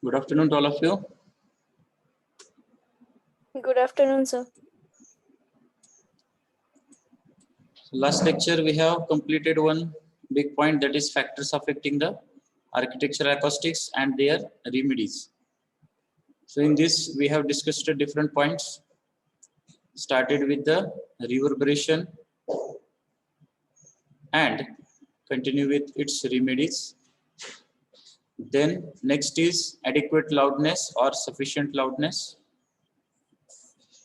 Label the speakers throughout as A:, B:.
A: Good afternoon to all of you.
B: Good afternoon, sir.
A: Last lecture we have completed one big point, that is factors affecting the architectural acoustics and their remedies. So in this we have discussed different points, started with the reverberation and continue with its remedies. Then next is adequate loudness or sufficient loudness.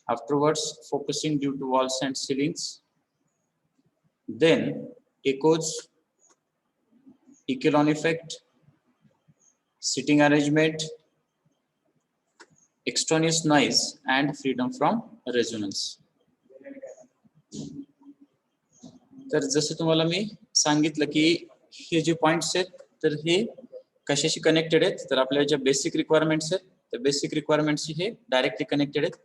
A: Afterwards, focusing due to walls and ceilings. Then echoes, echelon effect, sitting arrangement, extraneous noise, and freedom from resonance. तर जसं तुम्हाला मी सांगितलं की हे जे points आहेत तर हे कशाशी connected आहेत तर आपल्या ज्या बेसिक रिक्वायरमेंट्स आहेत त्या बेसिक रिक्वायरमेंट्सशी हे डायरेक्टली कनेक्टेड आहेत.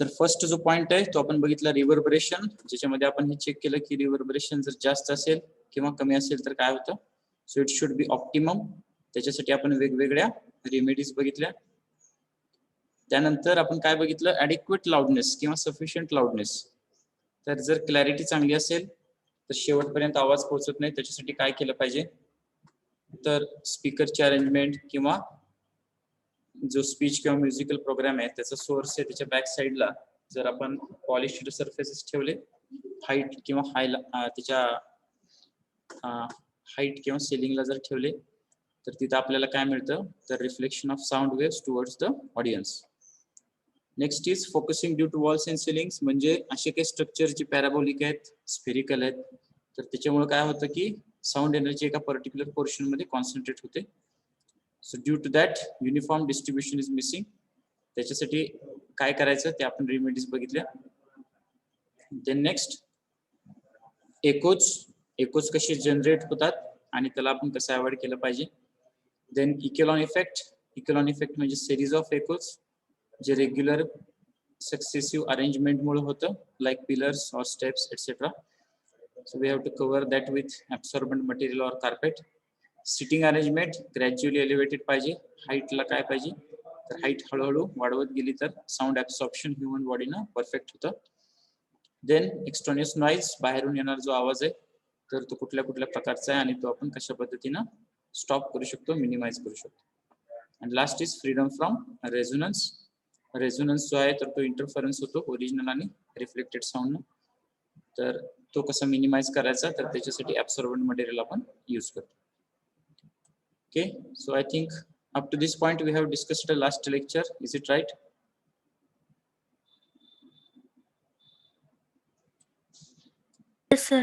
A: तर फर्स्ट जो पॉइंट आहे तो आपण बघितला रिव्हर्बरेशन, ज्याच्यामध्ये आपण हे चेक केलं की रिव्हर्बरेशन जर जास्त असेल किंवा कमी असेल तर काय होतं. So it should be optimum. त्याच्यासाठी आपण वेगवेगळ्या रेमेडीज बघितल्या. त्यानंतर आपण काय बघितलं, ॲडिक्वेट लाउडनेस किंवा सफिशियंट लाउडनेस. तर जर क्लॅरिटी चांगली असेल तर शेवटपर्यंत आवाज पोहोचत नाही, त्याच्यासाठी काय केलं पाहिजे तर स्पीकरची अरेंजमेंट किंवा जो स्पीच किंवा म्युझिकल प्रोग्राम आहे त्याचा सोर्स आहे त्याच्या बॅक साईडला जर आपण पॉलिश्ड सरफेसेस ठेवले हाईट किंवा त्याच्या हाईट किंवा सेलिंगला जर ठेवले तर तिथं आपल्याला काय मिळतं तर reflection of sound waves towards the audience. Next is focusing due to walls and ceilings, म्हणजे असे काही स्ट्रक्चर जे पॅराबोलिक आहेत, स्फेरिकल आहेत, तर त्याच्यामुळे काय होतं की साऊंड एनर्जी एका पर्टिक्युलर पोर्शन मध्ये कॉन्सन्ट्रेट होते. So due to that uniform distribution is missing. त्याच्यासाठी काय करायचं ते आपण रेमेडीज बघितल्या. देन नेक्स्ट एकोज कसे जनरेट होतात आणि त्याला आपण कसं अवॉइड केलं पाहिजे. देन इकेलॉन इफेक्ट म्हणजे सिरीज ऑफ एकोज जे रेग्युलर सक्सेसिव्ह अरेंजमेंट मुळे होतं लाईक पिलर्स और steps etcetera. So we have to cover that with absorbent material और carpet. Sitting arrangement gradually elevated पाहिजे. हाईटला काय पाहिजे तर हाईट हळूहळू वाढवत गेली तर साऊंड ऍब्सॉर्प्शन ह्युमन बॉडीनं परफेक्ट होतं. देन एक्स्ट्रानियस नॉईज, बाहेरून येणार जो आवाज आहे तर तो कुठल्या कुठल्या प्रकारचा आहे आणि तो आपण कशा पद्धतीनं स्टॉप करू शकतो, मिनिमाइज करू शकतो. And last is freedom from resonance. Resonance जो आहे तर तो इंटरफरन्स होतो ओरिजिनल आणि रिफ्लेक्टेड साऊंड. तर तो कसा मिनिमाइज करायचा तर त्याच्यासाठी ऍब्सॉर्बंट मटेरियल आपण यूज करतो. Okay, so I think up to this point we have discussed the last lecture. Is it right?
B: Yes, sir.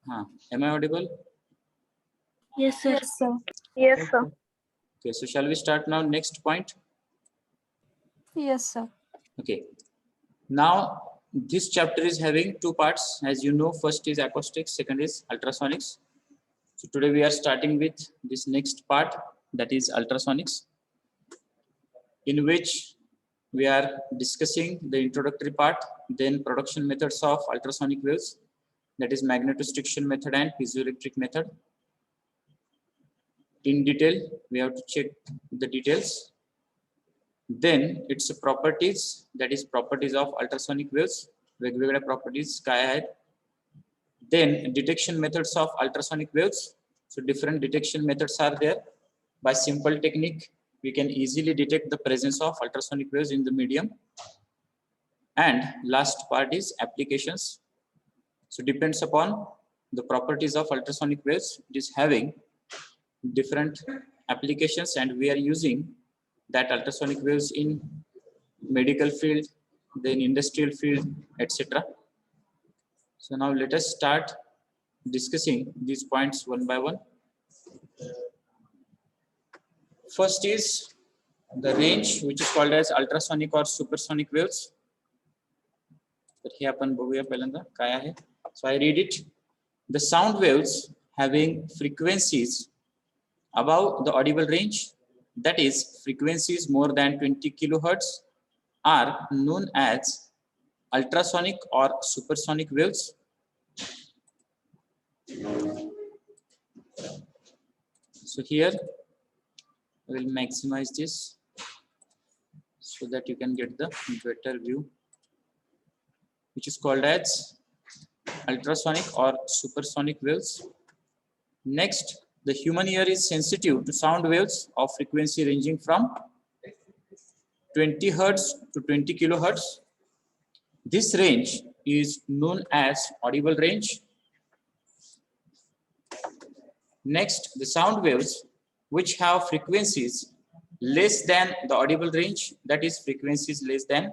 A: Am I audible?
B: Yes, sir.
C: Yes, sir. Yes, sir.
A: Okay, so shall we start now? Next point.
C: Yes, sir.
A: Okay. Now this chapter is having two parts. As you know, first is acoustics, second is ultrasonics. So today we are starting with this next part, that is ultrasonics, in which we are discussing the introductory part, then production methods of ultrasonic waves, that is magnetostriction method and piezoelectric method. In detail, we have to check the details. Then its properties, that is properties of ultrasonic waves, वेगवेगळ्या properties काय आहेत. Then detection methods of ultrasonic waves. So different detection methods are there. By simple technique, we can easily detect the presence of ultrasonic waves in the medium. And last part is applications. So depends upon the properties of ultrasonic waves. It is having different applications and we are using that ultrasonic waves in medical field, then industrial field, etc. So now let us start discussing these points one by one. First is the range, which is called as ultrasonic or supersonic waves. तर हे आपण बघूया पहिल्यांदा काय आहे. So I read it. The sound waves having frequencies above the audible range, that is frequencies more than 20 kilohertz, are known as ultrasonic or supersonic waves. So here I will maximize this so that you can get the better view, which is called as ultrasonic or supersonic waves. Next, the human ear is sensitive to sound waves of frequency ranging from 20 hertz to 20 kilohertz. This range is known as audible range. Next, the sound waves which have frequencies less than the audible range, that is frequencies less than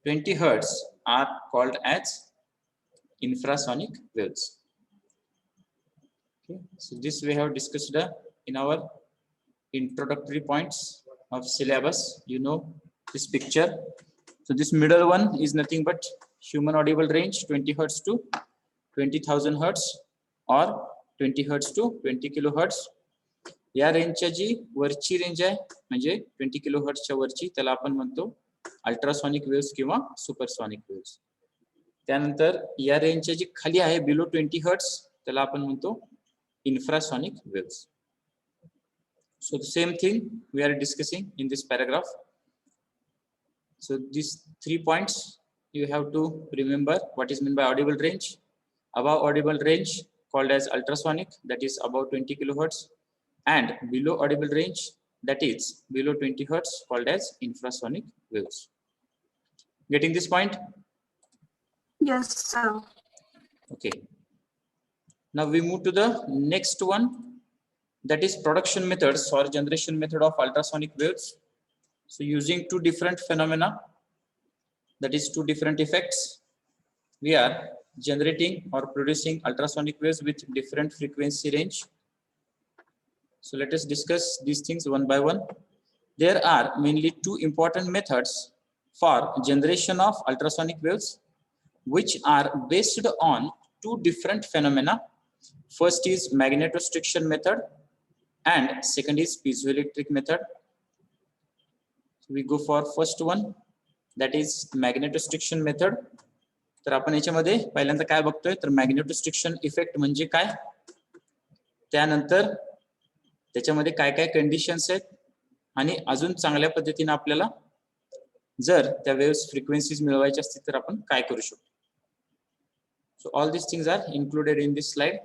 A: 20 hertz are called as infrasonic waves. Okay, so this we have discussed in our introductory points of syllabus. You know this picture. So this middle one is nothing but human audible range 20 hertz to 20,000 hertz or 20 hertz to 20 kilohertz. या रेंजच्या जी वरची range आहे म्हणजे 20 किलोहर्ट्जच्या वरची त्याला आपण म्हणतो ultrasonic waves किंवा supersonic waves. त्यानंतर या रेंजच्या जी खाली आहे बिलो 20 हर्ट्ज त्याला आपण म्हणतो इन्फ्रासॉनिक waves. So the same thing we are discussing in this paragraph. So these 3 points you have to remember what is meant by audible range. Above audible range called as ultrasonic, that is above 20 kilohertz, and below audible range, that is below 20 hertz, called as infrasonic waves. Getting this point?
C: Yes, sir.
A: Okay. Now we move to the next one, that is production methods or generation method of ultrasonic waves. So using two different phenomena, that is two different effects, we are generating or producing ultrasonic waves with different frequency range. So let us discuss these things one by one. There are mainly two important methods for generation of ultrasonic waves, which are based on two different phenomena. First is magnetostriction method and second is piezoelectric method. So we go for first one, that is magnetostriction method. तर आपण याच्यामध्ये पहिल्यांदा काय बघतोय तर magnetostriction effect म्हणजे काय, त्यानंतर त्याच्यामध्ये काय काय कंडिशन्स आहेत आणि अजून चांगल्या पद्धतीने आपल्याला जर त्या वेव्स फ्रिक्वेन्सीज मिळवायच्या असतील तर आपण काय करू शकतो. So all these things are included in this slide.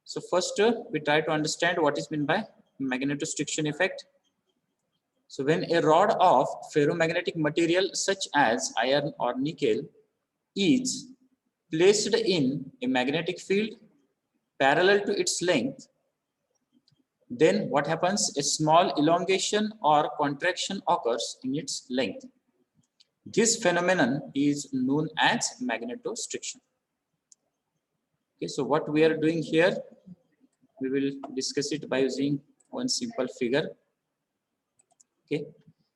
A: So first we try to understand what is meant by magnetostriction effect. So when a rod of ferromagnetic material such as iron or nickel is placed in a magnetic field parallel to its length, then what happens? A small elongation or contraction occurs in its length. This phenomenon is known as magnetostriction. Okay, so what we are doing here, we will discuss it by using one simple figure. Okay,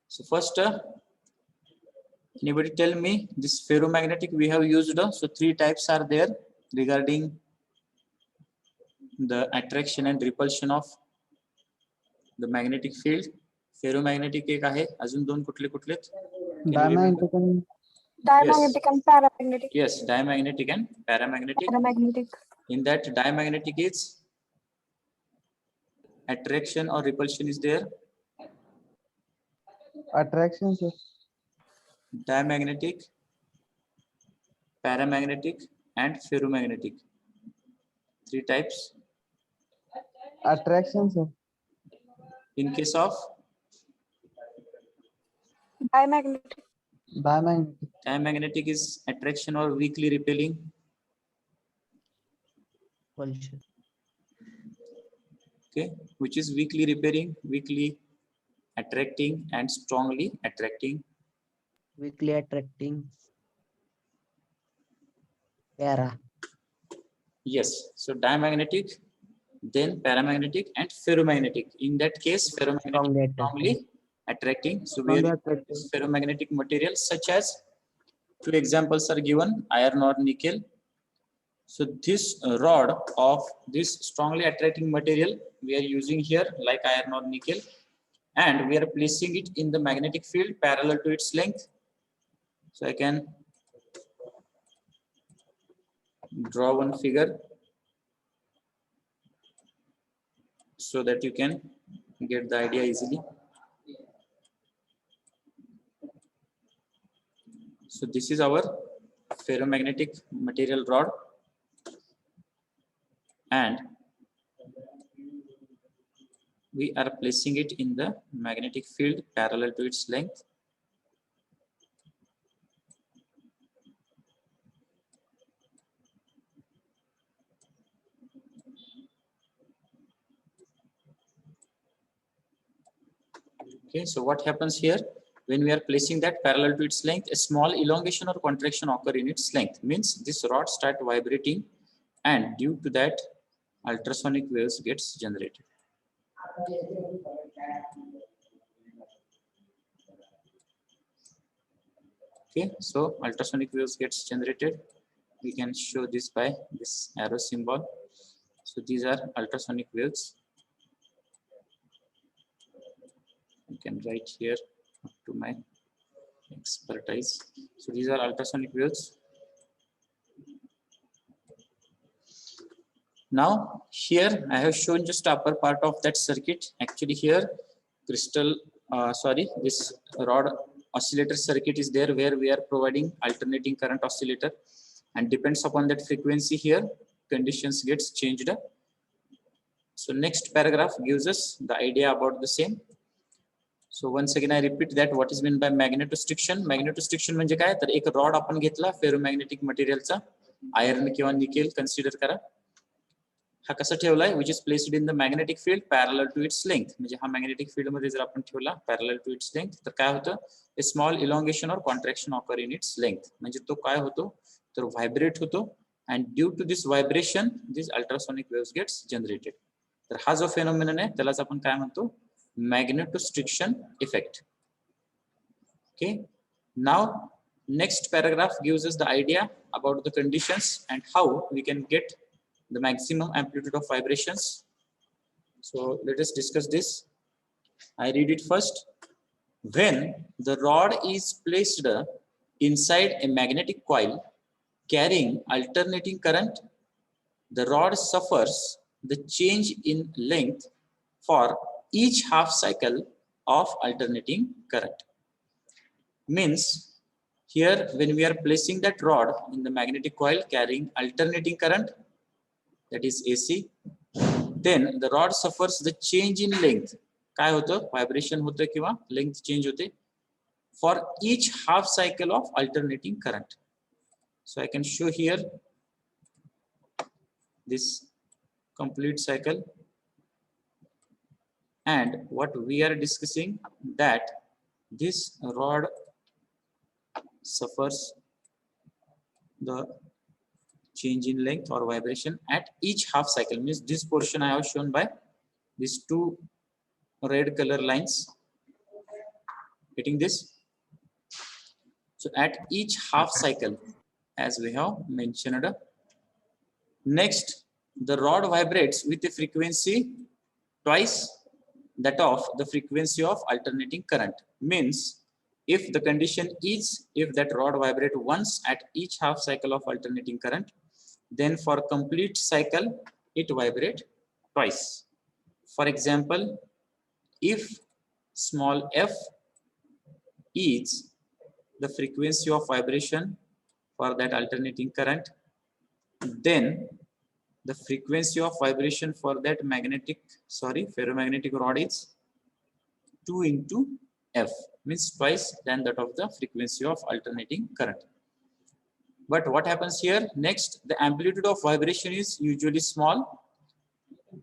A: so first anybody tell me this ferromagnetic we have used, so three types are there regarding the attraction and repulsion of the magnetic field. Ferromagnetic एक आहे, अजून दोन कुठले कुठलेत?
C: Diamagnetic and paramagnetic.
A: Yes, diamagnetic and paramagnetic.
C: Paramagnetic.
A: In that diamagnetic is attraction or repulsion is there.
D: Attraction, sir.
A: Diamagnetic, paramagnetic and ferromagnetic. Three types.
D: Attraction, sir.
A: In case of
C: Diamagnetic.
D: Diamagnetic.
A: diamagnetic is attraction or weakly repelling. Okay, which is weakly repelling, weakly attracting and strongly attracting.
E: Weakly attracting. Para.
A: Yes, so diamagnetic, then paramagnetic and ferromagnetic. In that case ferromagnetic strongly attracting. So we are ferromagnetic materials such as, two examples are given, iron or nickel. So this rod of this strongly attracting material we are using here like iron or nickel, and we are placing it in the magnetic field parallel to its length. So I can draw one figure so that you can get the idea easily. So this is our ferromagnetic material rod, and we are placing it in the magnetic field parallel to its length. Okay, so what happens here? when we are placing that parallel to its length, a small elongation or contraction occur in its length. Means this rod start vibrating, and due to that, ultrasonic waves gets generated. Okay, so ultrasonic waves gets generated. We can show this by this arrow symbol. So these are ultrasonic waves. You can write here up to my expertise. So these are ultrasonic waves. Now here I have shown just upper part of that circuit. Actually here this rod oscillator circuit is there, where we are providing alternating current oscillator, and depends upon that frequency here conditions gets changed. So next paragraph gives us the idea about the same. So once again I repeat that what is meant by magnetostriction. Magnetostriction म्हणजे काय, तर एक rod आपण घेतला ferromagnetic मटेरियलचा, iron किंवा nickel consider करा. हा कसा ठेवलाय, which is placed in the magnetic field parallel to its length. म्हणजे हा मॅग्नेटिक फील्ड मध्ये जर आपण ठेवला parallel to its length, तर काय होतं, a small elongation or contraction occur in its length. म्हणजे तो काय होतो, तर व्हायब्रेट होतो, and due to this vibration these ultrasonic waves gets generated. तर हा जो फेनोमेनन आहे त्यालाच आपण काय म्हणतो, magnetostriction effect. Okay, now next paragraph gives us the idea about the conditions and how we can get the maximum amplitude of vibrations. So let us discuss this. I read it first. When the rod is placed inside a magnetic coil carrying alternating current, the rod suffers the change in length for each half cycle of alternating current. Means here when we are placing that rod in the magnetic coil carrying alternating current, that is AC, then the rod suffers the change in length. काय होतं, vibration होतं किंवा length change होते for each half cycle of alternating current. So I can show here this complete cycle, and what we are discussing that this rod suffers the change in length or vibration at each half cycle. Means this portion I have shown by these two red color lines. Getting this? So at each half cycle, as we have mentioned. Next, the rod vibrates with a frequency twice that of the frequency of alternating current. Means if the condition is, if that rod vibrate once at each half cycle of alternating current, then for complete cycle it vibrate twice. For example, if small f is the frequency of vibration for that alternating current, then the frequency of vibration for that ferromagnetic rod is 2 into f, means twice than that of the frequency of alternating current. But what happens here? Next, the amplitude of vibration is usually small,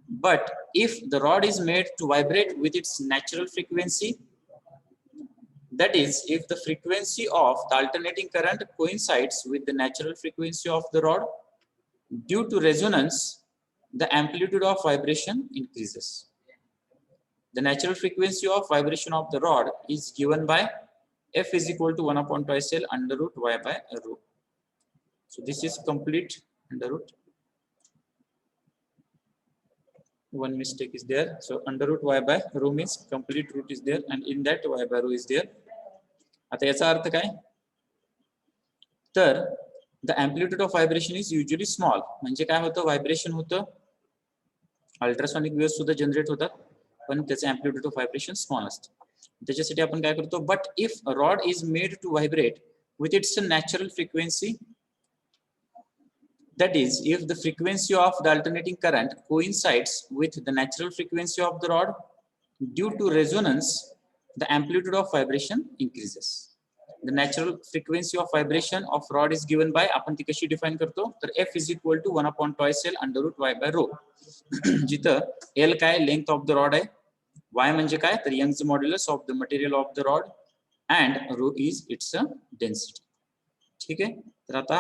A: but if the rod is made to vibrate with its natural frequency, that is, if the frequency of the alternating current coincides with the natural frequency of the rod, due to resonance, the amplitude of vibration increases. The natural frequency of vibration of the rod is given by f is equal to 1 upon twice L under root y by rho. So this is complete under root. One mistake is there. So under root y by rho means complete root is there, and in that y by rho is there. आता याचा अर्थ काय, तर the amplitude of vibration is usually small. म्हणजे काय होतं, vibration होतं, ultrasonic wave सुद्धा generate होतात, पण त्याचे amplitude of vibration small असतं. त्याच्यासाठी आपण काय करतो, but if a rod is made to vibrate with its natural frequency, that is, if the frequency of the alternating current coincides with the natural frequency of the rod, due to resonance, the amplitude of vibration increases. The natural frequency of vibration of rod is given by, आपण ती कशी define करतो, तर f is equal to 1 upon twice L under root y by rho. जिथं L काय, length of the rod आहे, y म्हणजे काय, तर Young's modulus of the material of the rod, and rho is its density. ठीक आहे. तर आता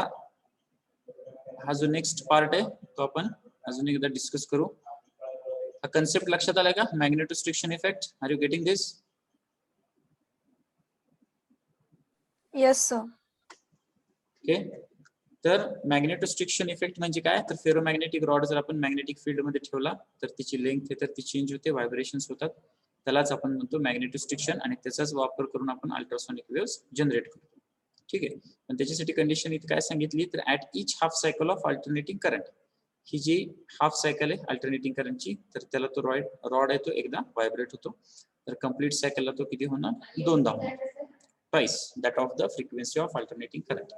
A: हा जो नेक्स्ट पार्ट आहे तो आपण अजून एकदा डिस्कस करू. हा कन्सेप्ट लक्षात आलाय का? Magnetostriction effect. Are you getting this?
C: Yes, sir.
A: Okay. तर मॅग्नेटोस्ट्रिक्शन इफेक्ट म्हणजे काय? तर फेरोमॅग्नेटिक रॉड जर आपण मॅग्नेटिक फील्ड मध्ये ठेवला तर त्याची लेंथ आहे तर ती चेंज होते, व्हायब्रेशन्स होतात. त्यालाच आपण म्हणतो मॅग्नेटोस्ट्रिक्शन आणि त्याचाच वापर करून आपण अल्ट्रासोनिक वेव्हज जनरेट करतो. ठीक आहे. पण त्याच्यासाठी कंडिशन इथे काय सांगितली तर at each half cycle of alternating current. ही जी हाफ सायकल आहे अल्टरनेटिंग करंटची तर त्याला तो रॉड आहे तो एकदा व्हायब्रेट होतो. तर कंप्लीट सायकलला तो किती होणार? दोनदा होणार. Twice that of the frequency of alternating current.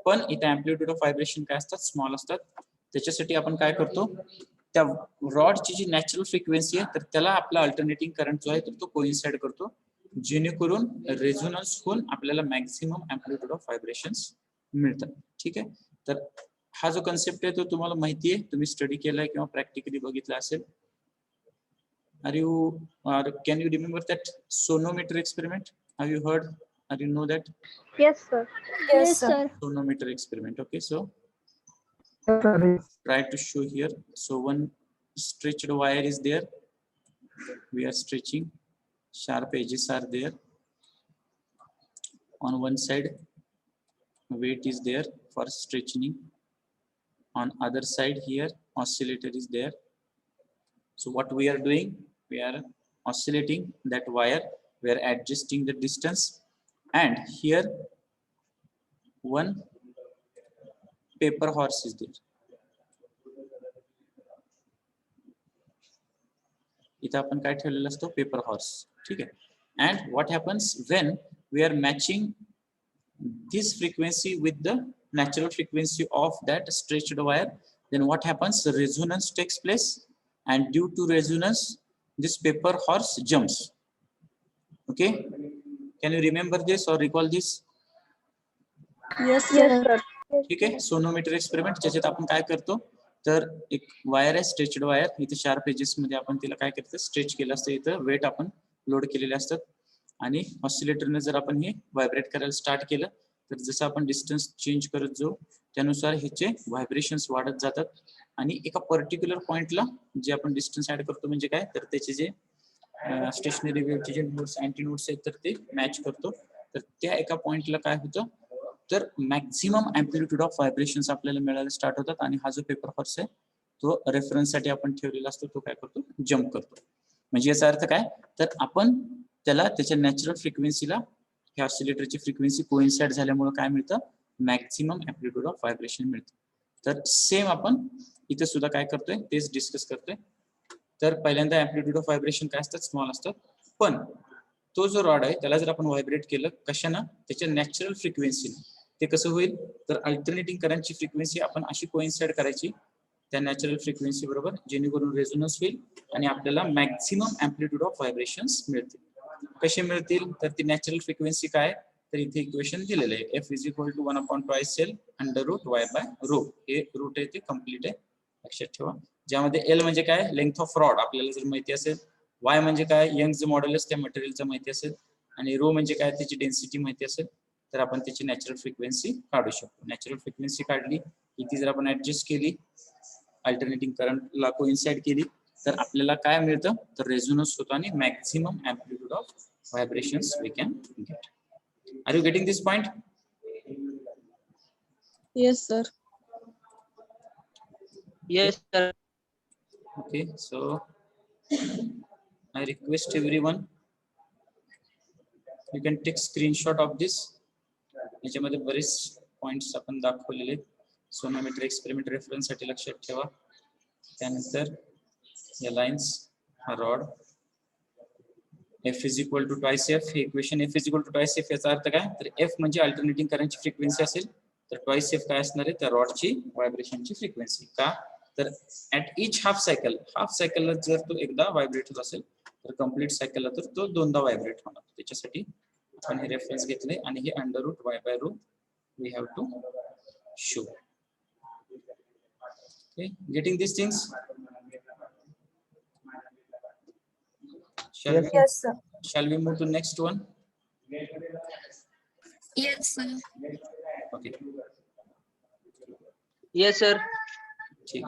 A: पण इथे अँप्लिट्यूड ऑफ व्हायब्रेशन काय असतात? स्मॉल असतात. त्याच्यासाठी आपण काय करतो? त्या रॉडची जी नॅचरल फ्रिक्वेन्सी आहे तर त्याला आपला अल्टरनेटिंग करंट जो आहे तर तो कोइन्साइड करतो, जेणेकरून रेझोनन्स होऊन आपल्याला मॅक्सिमम अँप्लिट्यूड ऑफ व्हायब्रेशन्स मिळतात. ठीक आहे. तर हा जो कन्सेप्ट आहे तो तुम्हाला माहिती आहे, तुम्ही स्टडी केलाय किंवा प्रॅक्टिकली बघितला असेल. Can you remember that sonometer experiment? Have you heard? Or you know that
B: Yes, sir.
C: Yes, sir.
A: tonometer experiment? Okay, so try to show here. So one stretched wire is there. We are stretching. Sharp edges are there. On one side, weight is there for stretching. On other side here, oscillator is there. So what we are doing? We are oscillating that wire. We are adjusting the distance. And here one paper horse is there. इथे आपण काय ठेवलेलं असतो? Paper horse. ठीक आहे. And what happens when we are matching this frequency with the natural frequency of that stretched wire, then what happens? Resonance takes place, and due to resonance this paper horse jumps. Okay. Can you remember this or recall this?
C: Yes,
B: Yes,
C: sir.
B: sir.
A: ठीक आहे. Sonometer experiment ज्याच्यात आपण काय करतो तर एक wire आहे stretched wire, इथे शार्प एजेस मध्ये आपण तिला काय करतो? स्ट्रेच केलं असतं. इथं वेट आपण लोड केलेले असतात आणि ऑसिलेटरने जर आपण हे व्हायब्रेट करायला स्टार्ट केलं तर जसं आपण डिस्टन्स चेंज करत जाऊ त्यानुसार ह्याचे व्हायब्रेशन्स वाढत जातात आणि एका पर्टिक्युलर पॉइंटला जे आपण डिस्टन्स ऍड करतो म्हणजे काय तर त्याचे जे स्टेशनरी वेव्हचे जे नोड्स अँटी नोड्स आहेत तर ते मॅच करतो. तर त्या एका पॉइंटला काय होतं तर मॅक्झिमम अँप्लिट्यूड ऑफ व्हायब्रेशन्स आपल्याला मिळायला स्टार्ट होतात आणि हा जो पेपर हॉर्स आहे तो रेफरन्स साठी आपण ठेवलेला असतो तो काय करतो? जम्प करतो. म्हणजे याचा अर्थ काय तर आपण त्याला त्याच्या नॅचरल फ्रिक्वेन्सीला ह्या ऑसिलेटरची फ्रिक्वेन्सी कोइन्साइड झाल्यामुळे काय मिळतं? मॅक्झिमम अँप्लिट्यूड ऑफ व्हायब्रेशन मिळतं. तर सेम आपण इथे सुद्धा काय करतोय तेच डिस्कस करतोय. तर पहिल्यांदा अँप्लिट्यूड ऑफ व्हायब्रेशन काय असतात? स्मॉल असतात. पण तो जो रॉड आहे त्याला जर आपण व्हायब्रेट केलं कशानं? त्याच्या नॅचरल फ्रिक्वेन्सीने. ते कसं होईल तर अल्टरनेटिंग करंटची फ्रिक्वेन्सी आपण अशी कोइन्साइड करायची त्या नॅचरल फ्रिक्वेन्सी बरोबर जेणेकरून रेझोनन्स होईल आणि आपल्याला मॅक्झिमम अँप्लिट्यूड ऑफ व्हायब्रेशन्स मिळतील. कसे मिळतील तर ती नॅचरल फ्रिक्वेन्सी काय तर इथे इक्वेशन दिलेलं आहे. F is equal to 1/2L √y/ρ. हे रूट आहे ते कम्प्लीट आहे लक्षात ठेवा. ज्यामध्ये L म्हणजे काय? लेंथ ऑफ रॉड आपल्याला जर माहिती असेल. Y म्हणजे काय? यंगचं मॉड्युलस त्या मटेरियलचं माहिती असेल आणि ρ म्हणजे काय? त्याची डेन्सिटी माहिती असेल तर आपण त्याची नॅचरल फ्रिक्वेन्सी काढू शकतो. नॅचरल फ्रिक्वेन्सी काढली की ती जर आपण ऍडजस्ट केली अल्टरनेटिंग करंटला कोइन्साइड केली तर आपल्याला काय मिळतं तर रेझोनन्स होतो आणि maximum amplitude of vibrations we can get. Are you getting this point?
C: Yes, sir.
E: Yes, sir.
A: Okay, so I request everyone you can take screenshot of this. याच्यामध्ये बरेच पॉइंट्स आपण दाखवलेले. सोनोमीटर एक्सपेरिमेंट रेफरन्स साठी लक्षात ठेवा. त्यानंतर या lines हा rod F is equal to twice F. हे equation F is equal to twice F याचा अर्थ काय तर F म्हणजे अल्टरनेटिंग करंटची फ्रिक्वेन्सी असेल तर twice F काय असणार आहे त्या रॉडची व्हायब्रेशनची फ्रिक्वेन्सी. का तर ऍट इच हाफ सायकलला जर तो एकदा व्हायब्रेट होत असेल तर कंप्लीट सायकलला तर तो दोनदा व्हायब्रेट होणार. त्याच्यासाठी आपण हे रेफरन्स घेतले आणि हे √y/ρ we have to show. Okay, getting this things?
D: Yes, sir.
C: Yes, sir.
A: Shall we move to next one?
C: Yes, sir.
A: Okay.
E: Yes, sir.
A: ठीक.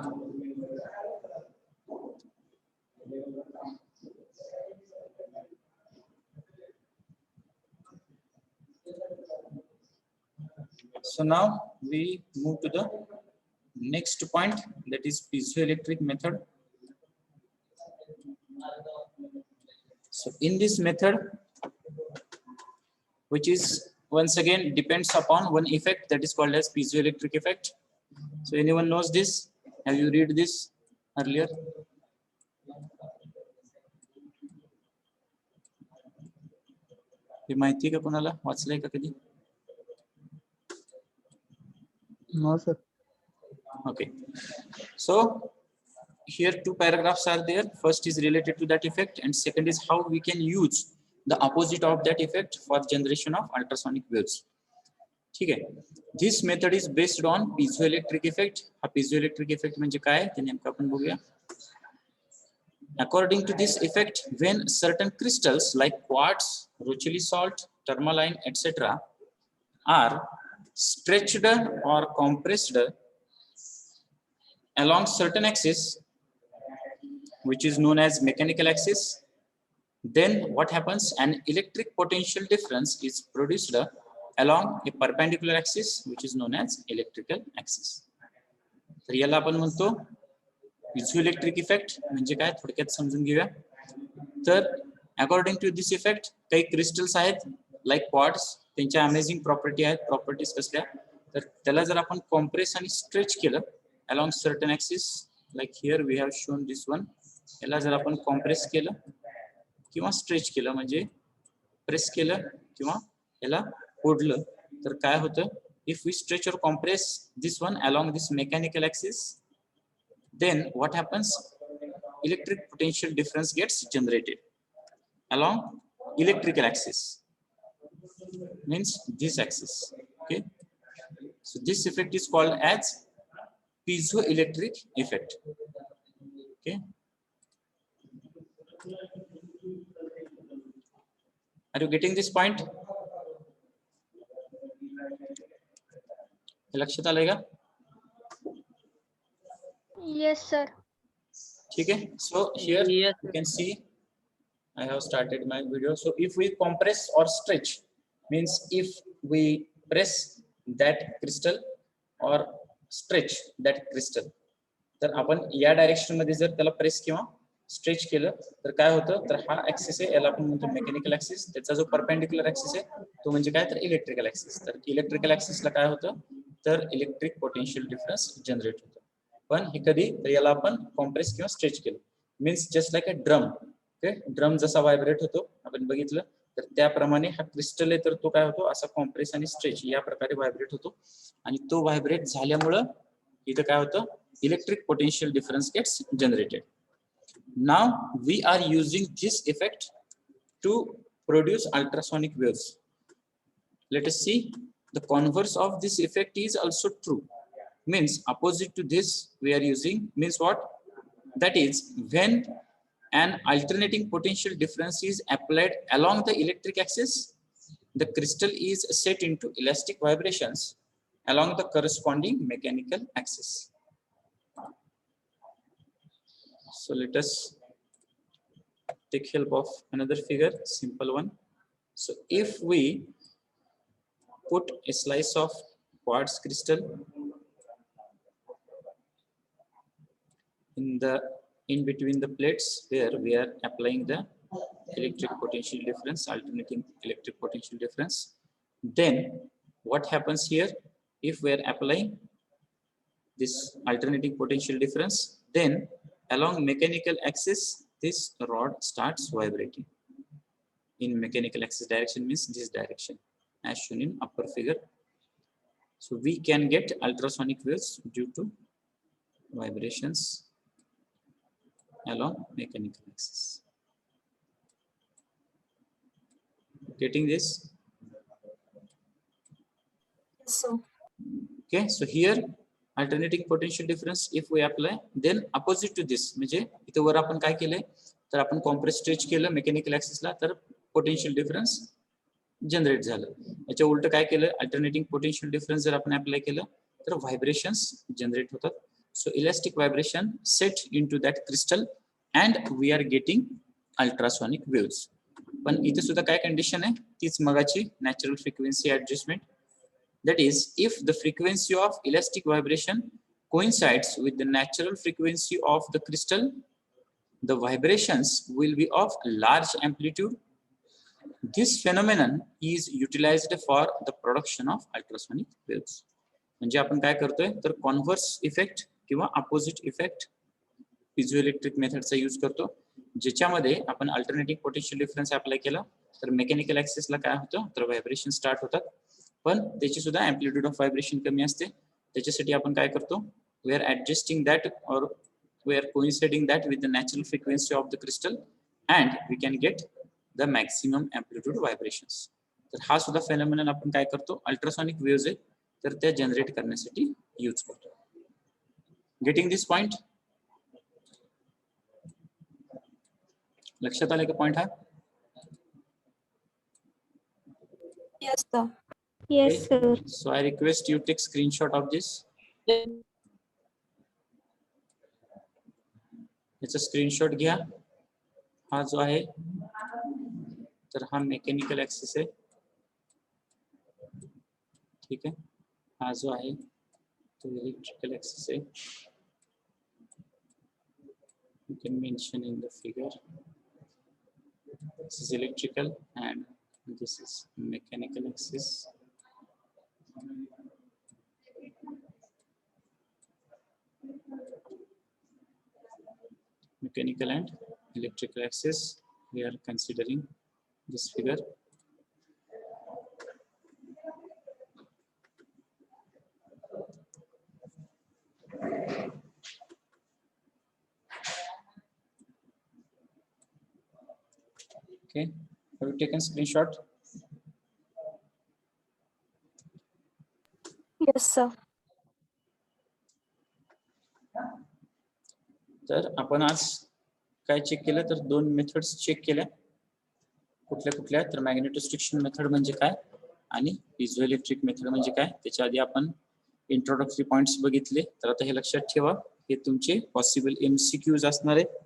A: So now we move to the next point, that is piezoelectric method. So in this method, which is once again depends upon one effect that is called as piezoelectric effect. So anyone knows this? Have you read this earlier? हे माहिती का कोणाला? वाचलंय का कधी?
D: No, sir.
A: Okay. So here two paragraphs are there. First is related to that effect, and second is how we can use the opposite of that effect for generation of ultrasonic waves. ठीक आहे. This method is based on piezoelectric effect. हा piezoelectric effect म्हणजे काय ते नेमकं आपण बघूया. According to this effect, when certain crystals like quartz, Rochelli salt, tourmaline, etc. are stretched or compressed along certain axis, which is known as mechanical axis, then what happens? An electric potential difference is produced along a perpendicular axis, which is known as electrical axis. तर याला आपण म्हणतो piezoelectric effect. म्हणजे काय थोडक्यात समजून घेऊया. तर अकॉर्डिंग टू दिस इफेक्ट काही क्रिस्टल्स आहेत लाईक क्वार्ट्स, त्यांच्या अमेझिंग प्रॉपर्टी आहेत. प्रॉपर्टीज कसल्या? तर त्याला जर आपण कॉम्प्रेस आणि स्ट्रेच केलं along certain axis, like here we have shown this one, याला जर आपण कॉम्प्रेस केलं किंवा स्ट्रेच केलं म्हणजे प्रेस केलं किंवा याला ओढलं तर काय होतं? If we stretch or compress this one along this mechanical axis, then what happens? Electric potential difference gets generated along electrical axis, means this axis. Okay, so this effect is called as piezoelectric effect. Okay, are you getting this point? लक्षात आलंय का?
C: Yes, sir.
A: ठीक है. So here
E: Yes,
A: you can see I have started my video. So if we compress or stretch, means if we press that crystal or stretch that crystal, तर आपण या direction मध्ये जर त्याला प्रेस किंवा stretch केलं तर काय होतं? तर हा ऍक्सिस आहे, याला आपण म्हणतो मेकॅनिकल ऍक्सिस. त्याचा जो परपेंडिक्युलर ऍक्सिस आहे तो म्हणजे काय? तर इलेक्ट्रिकल ऍक्सिस. तर इलेक्ट्रिकल ऍक्सिसला काय होतं? तर इलेक्ट्रिक पोटेन्शियल डिफरन्स जनरेट होतं. पण हे कधी? तर याला आपण कॉम्प्रेस किंवा स्ट्रेच केलं. Means just like a drum. Okay, drum जसा व्हायब्रेट होतो आपण बघितलं, तर त्याप्रमाणे हा क्रिस्टल आहे तर तो काय होतो? असा कॉम्प्रेस आणि स्ट्रेच या प्रकारे व्हायब्रेट होतो. आणि तो व्हायब्रेट झाल्यामुळं इथं काय होतं? Electric potential difference gets generated. Now we are using this effect to produce ultrasonic waves. Let us see. The converse of this effect is also true. Means opposite to this we are using, means what? That is when an alternating potential difference is applied along the electric axis, the crystal is set into elastic vibrations along the corresponding mechanical axis. So let us take help of another figure, simple one. So if we put a slice of quartz crystal in between the plates where we are applying the electric potential difference, alternating electric potential difference, then what happens here? If we are applying this alternating potential difference, then along mechanical axis this rod starts vibrating in mechanical axis direction, means this direction as shown in upper figure. So we can get ultrasonic waves due to vibrations along mechanical axis. Getting this?
C: So,
A: Okay, so here alternating potential difference if we apply, then opposite to this म्हणजे इथे वर आपण काय केलंय? तर आपण compress stretch केलं mechanical ऍक्सिसला, तर potential difference generate झालं. याच्या उलट काय केलं, अल्टरनेटिंग पोटेन्शियल डिफरन्स जर आपण अप्लाय केलं तर व्हायब्रेशन्स जनरेट होतात. So elastic vibration set into that crystal and we are getting ultrasonic waves. पण इथे सुद्धा काय कंडिशन आहे, तीच मगाची natural frequency adjustment. That is, if the frequency of elastic vibration coincides with the natural frequency of the crystal, the vibrations will be of large amplitude. This phenomenon is utilized for the production of ultrasonic waves. म्हणजे आपण काय करतोय तर converse effect किंवा opposite effect piezoelectric मेथडचा use करतो, ज्याच्यामध्ये आपण alternating potential difference apply केला तर मेकॅनिकल ऍक्सेसला काय होतं तर व्हायब्रेशन स्टार्ट होतात, पण त्याची सुद्धा अँप्लिट्यूड ऑफ व्हायब्रेशन कमी असते. त्याच्यासाठी आपण काय करतो, वी आर ऍडजस्टिंग दॅट और we are coinciding that with the natural frequency of the crystal and we can get the maximum amplitude vibrations. तर हा सुद्धा फेनॉमेनन आपण काय करतो, अल्ट्रासॉनिक वेव्ज आहेत तर त्या जनरेट करण्यासाठी यूज करतो. गेटिंग दिस पॉइंट, लक्षात आले का पॉइंट हा?
C: Yes, sir.
B: Yes, sir.
A: So I request you take screenshot of this. याचा स्क्रीनशॉट घ्या. हा जो आहे तर हा मेकॅनिकल ऍक्सिस आहे, ठीक आहे. हा जो आहे तो इलेक्ट्रिकल ऍक्सिस आहे. You can mention in the figure. This is electrical and this is mechanical axis. Mechanical and electrical axis, we are considering this figure. Okay, have you taken screenshot?
C: Yes, sir.
A: तर आपण आज काय check केलं तर दोन methods check केल्या. कुठल्या कुठल्या तर मॅग्नेटोस्ट्रिक्शन मेथड म्हणजे काय आणि पिझोइलेक्ट्रिक मेथड म्हणजे काय. त्याच्या आधी आपण इंट्रोडक्टरी पॉइंट्स बघितले. तर आता हे लक्षात ठेवा, हे तुमचे पॉसिबल MCQs असणार आहेत.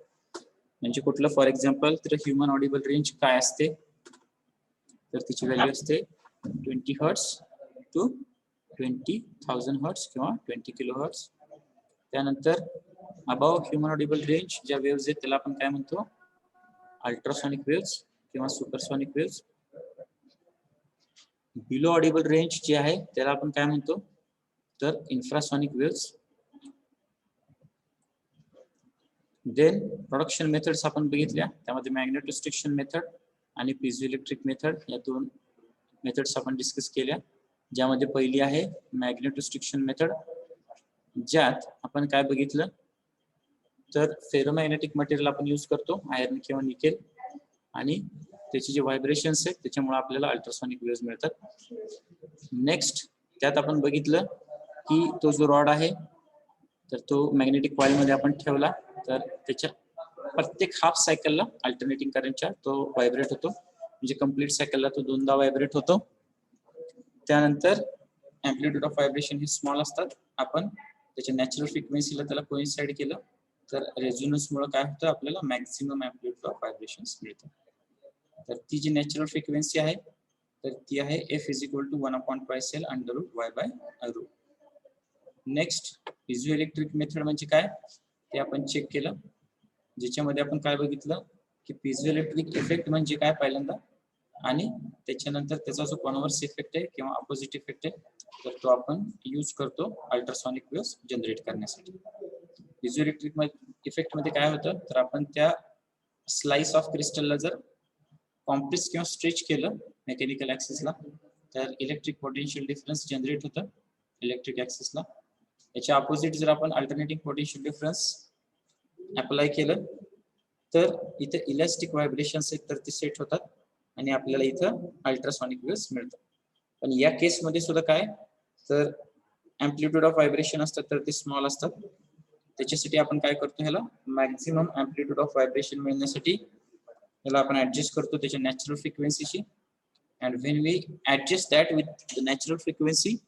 A: म्हणजे कुठलं, फॉर एक्झाम्पल तर ह्युमन ऑडिबल रेंज काय असते तर तिची व्हॅल्यू असते 20 हर्ट्स टू 20,000 हर्ट्स किंवा 20 किलो हर्ट्स. त्यानंतर अबाव ह्युमन ऑडिबल रेंज ज्या वेव्स आहेत त्याला आपण काय म्हणतो, अल्ट्रासॉनिक वेव्स किंवा supersonic waves. Below audible range जी आहे त्याला आपण काय म्हणतो तर infrasonic waves. Then production methods आपण बघितल्या, त्यामध्ये मॅग्नेटोस्ट्रिक्शन मेथड आणि पिझोइलेक्ट्रिक मेथड या दोन मेथड्स आपण डिस्कस केल्या. ज्यामध्ये पहिली आहे मॅग्नेटोस्ट्रिक्शन मेथड, ज्यात आपण काय बघितलं तर फेरोमॅग्नेटिक मटेरियल आपण यूज करतो, आयर्न किंवा निकेल, आणि त्याचे जे व्हायब्रेशन्स आहेत त्याच्यामुळे आपल्याला अल्ट्रासॉनिक वेव्स मिळतात. नेक्स्ट त्यात आपण बघितलं की तो जो रॉड आहे तर तो मॅग्नेटिक कॉइल मध्ये आपण ठेवला तर त्याच्या प्रत्येक हाफ सायकलला अल्टरनेटिंग करंटच्या तो व्हायब्रेट होतो, म्हणजे कंप्लीट सायकलला तो दोनदा व्हायब्रेट होतो. त्यानंतर अँप्लिट्यूड ऑफ व्हायब्रेशन हे स्मॉल असतात. आपण त्याच्या नॅचरल फ्रिक्वेन्सीला त्याला कोइन्साइड केलं तर रेझोनन्स मुळे काय होतं, आपल्याला मॅक्सिमम अँप्लिट्यूड ऑफ व्हायब्रेशन्स मिळतात. तर ती जी नॅचरल फ्रिक्वेन्सी आहे तर ती आहे F = 1/πcl √y/√. Next piezoelectric method म्हणजे काय ते आपण चेक केलं, ज्याच्यामध्ये आपण काय बघितलं की पिझोइलेक्ट्रिक इफेक्ट म्हणजे काय पहिल्यांदा, आणि त्याच्यानंतर त्याचा जो कॉन्व्हर्स इफेक्ट आहे किंवा अपोजिट इफेक्ट आहे तर तो आपण यूज करतो अल्ट्रासॉनिक वेव्स जनरेट करण्यासाठी. पिझोइलेक्ट्रिक इफेक्ट मध्ये काय होतं तर आपण त्या स्लाइस ऑफ क्रिस्टलला जर कॉम्प्रेस किंवा स्ट्रेच केलं मेकॅनिकल ऍक्सिसला तर इलेक्ट्रिक पोटेन्शियल डिफरन्स जनरेट होतं इलेक्ट्रिक ऍक्सिसला. याच्या अपोजिट जर आपण अल्टरनेटिंग पोटेन्शियल डिफरन्स अप्लाय केलं तर इथे इलास्टिक व्हायब्रेशन्स आहेत तर ते सेट होतात आणि आपल्याला इथं अल्ट्रासॉनिक वेव्स मिळतात. पण या केसमध्ये सुद्धा काय तर अँप्लिट्यूड ऑफ व्हायब्रेशन असतात तर ते स्मॉल असतात. त्याच्यासाठी आपण काय करतो, ह्याला मॅक्सिमम अँप्लिट्यूड ऑफ व्हायब्रेशन मिळण्यासाठी याला आपण ऍडजस्ट करतो त्याच्या natural फ्रिक्वेन्सीशी. and when we adjust that with the natural frequency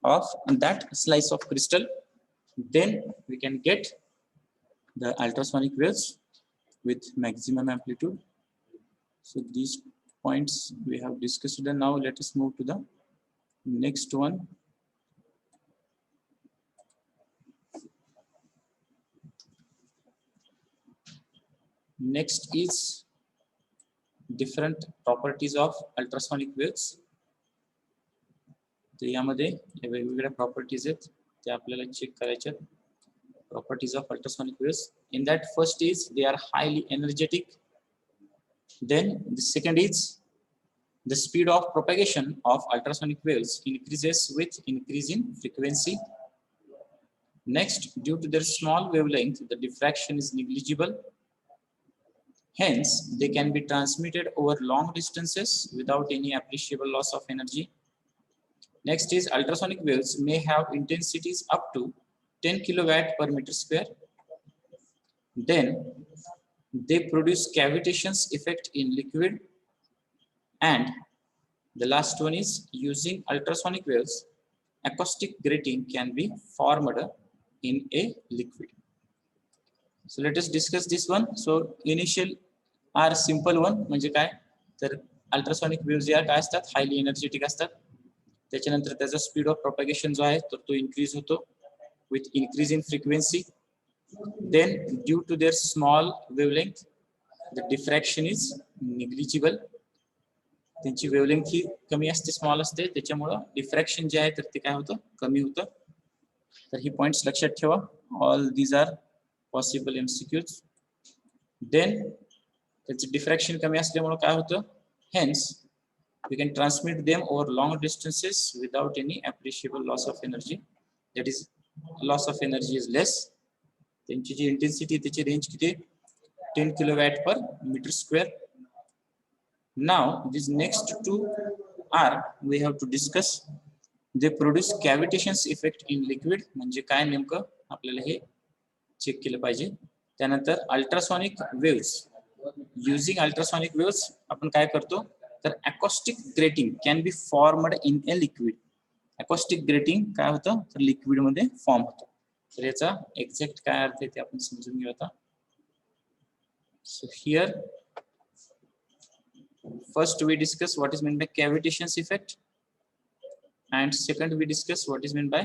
A: of that slice of crystal, then we can get the ultrasonic waves with maximum amplitude. So these points we have discussed, and now let us move to the next one. Next is different properties of ultrasonic waves. तर यामध्ये वेगवेगळ्या properties आहेत ते आपल्याला check करायच्या. Properties of ultrasonic waves. In that, first is they are highly energetic. Then the second is the speed of propagation of ultrasonic waves increases with increase in frequency. Next, due to their small wavelength, the diffraction is negligible. Hence, they can be transmitted over long distances without any appreciable loss of energy. Next is ultrasonic waves may have intensities up to 10 kilowatt per meter square. Then they produce cavitations effect in liquid. And the last one is using ultrasonic waves, acoustic grating can be formed in a liquid. So let us discuss this one. So initial are simple one, म्हणजे काय तर ultrasonic waves या काय असतात, highly energetic असतात. त्याच्यानंतर त्याचा speed of propagation जो आहे तर तो इन्क्रीज होतो with increase in frequency. Then due to their small wavelength, the diffraction is negligible. त्यांची वेव्हलेंथ ही कमी असते, स्मॉल असते, त्याच्यामुळे डिफ्रॅक्शन जे आहे तर ते काय होतं, कमी होतं. तर ही पॉइंट्स लक्षात ठेवा. All these are possible MCQs. Then त्याचं डिफ्रॅक्शन कमी असल्यामुळे काय होतं, hence we can transmit them over long distances without any appreciable loss of energy. That is, loss of energy is less. त्यांची जी इंटेन्सिटी त्याची रेंज किती, 10 kilowatt per meter square. Now these next two are we have to discuss. They produce cavitations effect in liquid. म्हणजे काय नेमकं आपल्याला हे check केलं पाहिजे. त्यानंतर ultrasonic waves, using ultrasonic waves आपण काय करतो तर acoustic grating can be formed in a liquid. acoustic grating काय होतं तर लिक्विड मध्ये फॉर्म होतं. तर याचा एक्झॅक्ट काय अर्थ आहे ते आपण समजून घेऊ आता. So here first we discuss what is meant by cavitations effect, and second we discuss what is meant by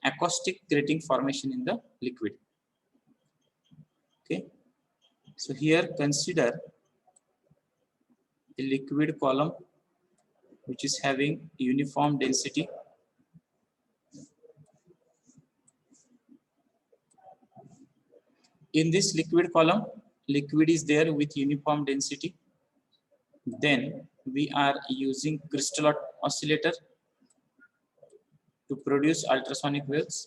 A: acoustic grating formation in the liquid. Okay, so here consider a liquid column which is having uniform density. In this liquid column, liquid is there with uniform density. Then we are using crystal oscillator to produce ultrasonic waves.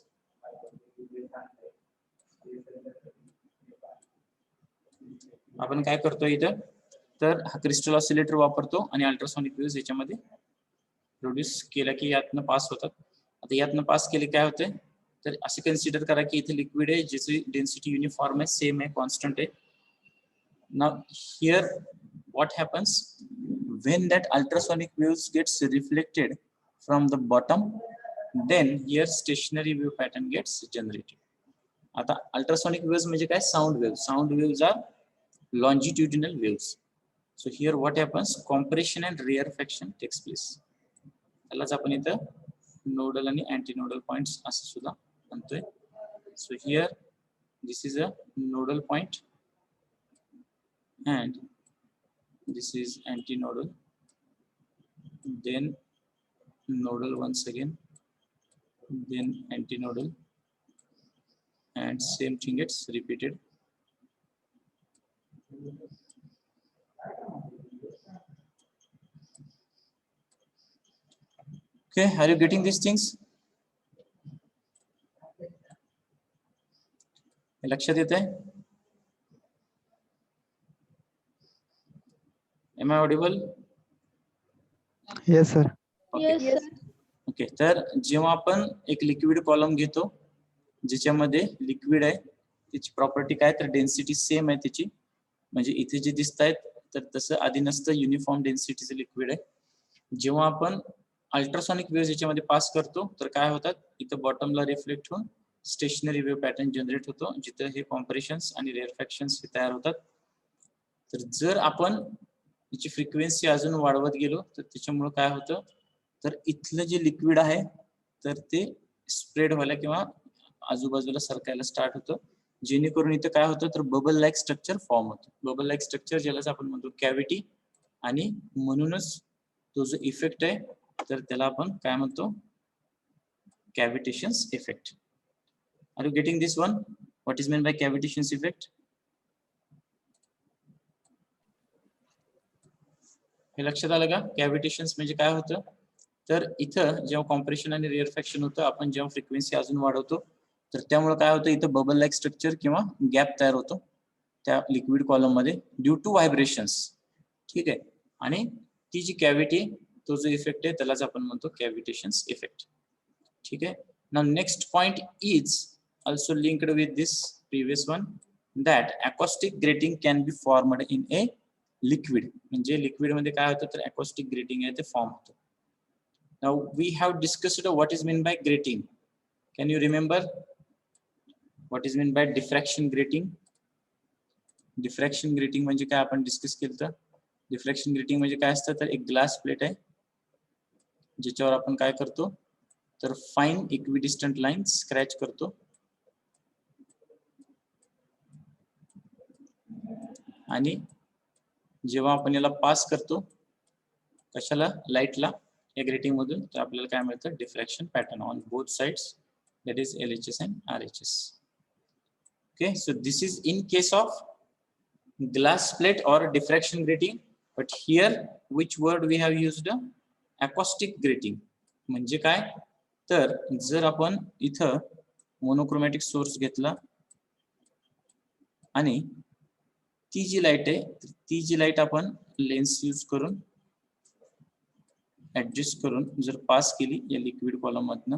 A: आपण काय करतो इथं तर हा crystal oscillator वापरतो आणि ultrasonic waves याच्यामध्ये produce केला की यातनं पास होतात. आता यातनं पास केले काय होते तर असे कन्सिडर करा की इथे लिक्विड आहे ज्याची डेन्सिटी युनिफॉर्म आहे, सेम आहे, कॉन्स्टंट आहे. Now here what happens when that ultrasonic waves gets reflected from the bottom, then here stationary wave pattern gets generated. आता ultrasonic waves म्हणजे काय, sound waves. Sound waves are longitudinal waves. So here what happens, compression and rarefaction takes place. त्यालाच आपण इथं nodal आणि अँटीनोडल points असं सुद्धा म्हणतोय. So here this is a nodal point and this is antinodal, then nodal once again, then antinodal, and same thing gets repeated. Okay, are you getting these things? लक्षात येत आहे? Am I audible?
D: Yes, sir.
A: Okay.
B: Yes,
A: okay, तर जेव्हा आपण एक liquid column घेतो ज्याच्यामध्ये liquid आहे, त्याची प्रॉपर्टी काय तर डेन्सिटी सेम आहे त्याची. म्हणजे इथे जे दिसत आहेत तर तसं आधी नसतं, युनिफॉर्म डेन्सिटीचं लिक्विड आहे. जेव्हा आपण अल्ट्रासॉनिक वेव्ह याच्यामध्ये पास करतो तर काय होतात, इथं बॉटमला रिफ्लेक्ट होऊन स्टेशनरी वेव्ह पॅटर्न जनरेट होतो, जिथं हे कॉम्प्रेशन्स आणि रेअरफॅक्शन्स हे तयार होतात. तर जर आपण याची फ्रिक्वेन्सी अजून वाढवत गेलो तर त्याच्यामुळे काय होतं, तर इथलं जे लिक्विड आहे तर ते स्प्रेड व्हायला किंवा आजूबाजूला सरकायला स्टार्ट होतं, जेणेकरून इथं काय होतं, तर बबल लाईक स्ट्रक्चर फॉर्म होतं. बबल लाईक स्ट्रक्चर ज्याला आपण म्हणतो कॅव्हिटी, आणि म्हणूनच तो जो इफेक्ट आहे तर त्याला आपण काय म्हणतो, cavitations effect. Are you getting this one? What is mean by cavitations effect? हे लक्षात आलं का? कॅव्हिटेशन्स म्हणजे काय होतं, तर इथं जेव्हा कॉम्प्रेशन आणि रेअरफॅक्शन होतं, आपण जेव्हा फ्रिक्वेन्सी अजून वाढवतो तर त्यामुळे काय होतं, इथं बबल लाईक स्ट्रक्चर किंवा गॅप तयार होतो त्या लिक्विड कॉलम मध्ये ड्यू टू व्हायब्रेशन्स. ठीक आहे, आणि ती जी कॅव्हिटी, तो जो इफेक्ट आहे त्यालाच आपण म्हणतो कॅव्हिटेशन्स इफेक्ट. ठीक आहे. Now next point is also linked with this previous one, that acoustic grating can be formed in a liquid. म्हणजे लिक्विड मध्ये काय होतं, तर acoustic grating आहे ते फॉर्म होतं. Now we have discussed what is meant by grating. Can you remember what is meant by diffraction grating? Diffraction grating म्हणजे काय आपण डिस्कस केलं तर, डिफ्रॅक्शन ग्रेटिंग म्हणजे काय असतं, तर एक ग्लास प्लेट आहे ज्याच्यावर आपण काय करतो, तर फाईन इक्विडिस्टंट लाईन स्क्रॅच करतो आणि जेव्हा आपण याला पास करतो कशाला, लाईटला, या ग्रेटिंग मधून, तर आपल्याला काय मिळतं, diffraction pattern on both sides, that is LHS and RHS. Okay, so this is in case of glass plate or diffraction grating, but here which word we have used? Acoustic grating. म्हणजे काय, तर जर आपण इथं monochromatic source घेतला आणि ती जी light आहे, ती जी लाईट आपण लेन्स यूज करून ऍडजस्ट करून जर पास केली या लिक्विड कॉलम मधनं,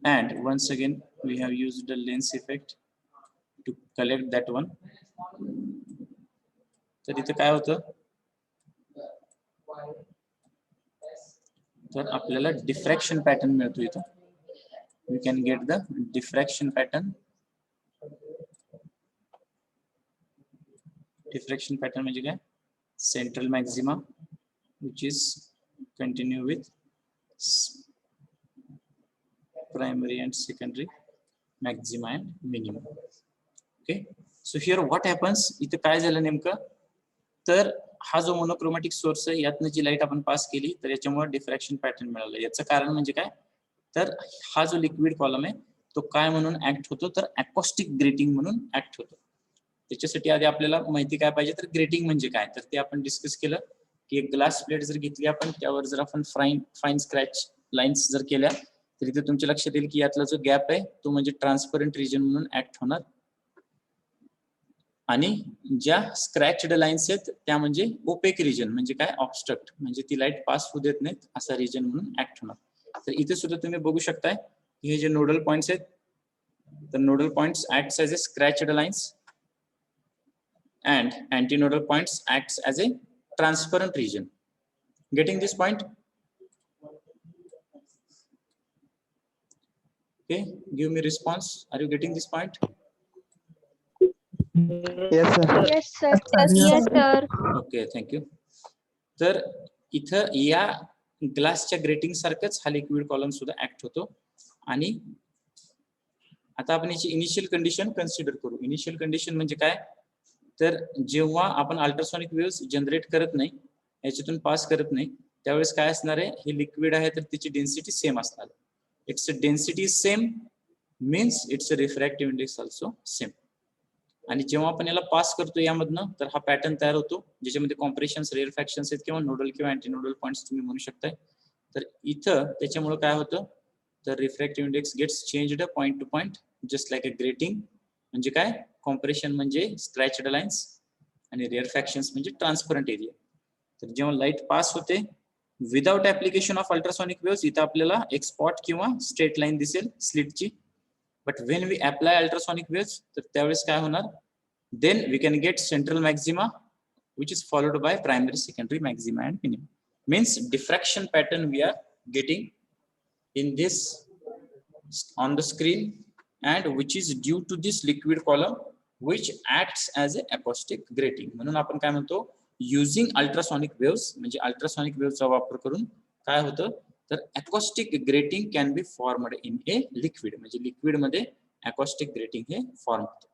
A: and once again we have used the lens effect to collect that one. तर इथे काय होतं, तर आपल्याला डिफ्रॅक्शन पॅटर्न मिळतो इथं. we can get the diffraction pattern. Diffraction pattern म्हणजे काय, central maxima which is continue with primary and secondary maxima and minimum. Okay, so here what happens, इथे काय झालं नेमकं, तर हा जो मोनोक्रोमॅटिक सोर्स आहे यातनं जी लाईट आपण पास केली तर याच्यामुळे डिफ्रॅक्शन पॅटर्न मिळालं. याचं कारण म्हणजे काय, तर हा जो लिक्विड कॉलम आहे तो काय म्हणून ऍक्ट होतो, तर अकॉस्टिक ग्रेटिंग म्हणून ऍक्ट होतो. त्याच्यासाठी आधी आपल्याला माहिती काय पाहिजे, तर ग्रेटिंग म्हणजे काय, तर ते आपण डिस्कस केलं की एक ग्लास प्लेट जर घेतली आपण, त्यावर जर आपण फाईन स्क्रॅच लाईन्स जर केल्या तर इथे तुमच्या लक्षात येईल की यातला जो गॅप आहे तो म्हणजे ट्रान्सपरंट रिजन म्हणून ऍक्ट होणार, आणि ज्या स्क्रॅचड लाईन्स आहेत त्या म्हणजे ओपेक रिजन, म्हणजे काय, ऑब्स्ट्रक्ट, म्हणजे ती लाईट पास होऊ देत नाहीत असा रिजन म्हणून ऍक्ट होणार. तर इथे सुद्धा तुम्ही बघू शकताय की हे जे नोडल पॉइंट्स आहेत, तर nodal points acts as a scratched lines and antinodal points acts as a transparent region. Getting this point? Okay, give me response. Are you getting this point?
D: Yes, sir.
C: Yes, sir. Yes, sir.
A: Okay, thank you. तर इथं या ग्लासच्या grating सारखंच हा liquid column सुद्धा act होतो. आणि आता आपण याची इनिशियल कंडिशन कन्सिडर करू. इनिशियल कंडिशन म्हणजे काय, तर जेव्हा आपण अल्ट्रासॉनिक वेव्स जनरेट करत नाही, याच्यातून पास करत नाही, त्यावेळेस काय असणार आहे, हे लिक्विड आहे तर त्याची डेन्सिटी सेम असणार. It's density same means it's refractive index also same. आणि जेव्हा आपण याला पास करतो यामधनं, तर हा पॅटर्न तयार होतो ज्याच्यामध्ये कॉम्प्रेशन्स, रेअरफॅक्शन्स आहेत किंवा नोडल किंवा अँटीनोडल पॉइंट्स तुम्ही म्हणू शकताय. तर इथं त्याच्यामुळे काय होतं, तर refractive index gets changed point to point just like a grating. म्हणजे काय, कॉम्प्रेशन म्हणजे स्क्रॅचड लाईन्स आणि रेअरफॅक्शन्स म्हणजे ट्रान्सपरंट एरिया. तर जेव्हा लाईट पास होते without application of ultrasonic waves, इथं आपल्याला एक स्पॉट किंवा स्ट्रेट लाईन दिसेल स्लिटची. But when we apply ultrasonic waves, तर त्यावेळेस काय होणार, Then we can get central maxima, which is followed by primary, secondary maxima and minimum. Means diffraction pattern we are getting in this on the screen, and which is due to this liquid column which acts as a acoustic grating. म्हणून आपण काय म्हणतो, using ultrasonic waves, म्हणजे ultrasonic waves चा वापर करून काय होतं तर acoustic grating can be formed in a liquid. म्हणजे लिक्विड मध्ये acoustic grating हे फॉर्म होतं.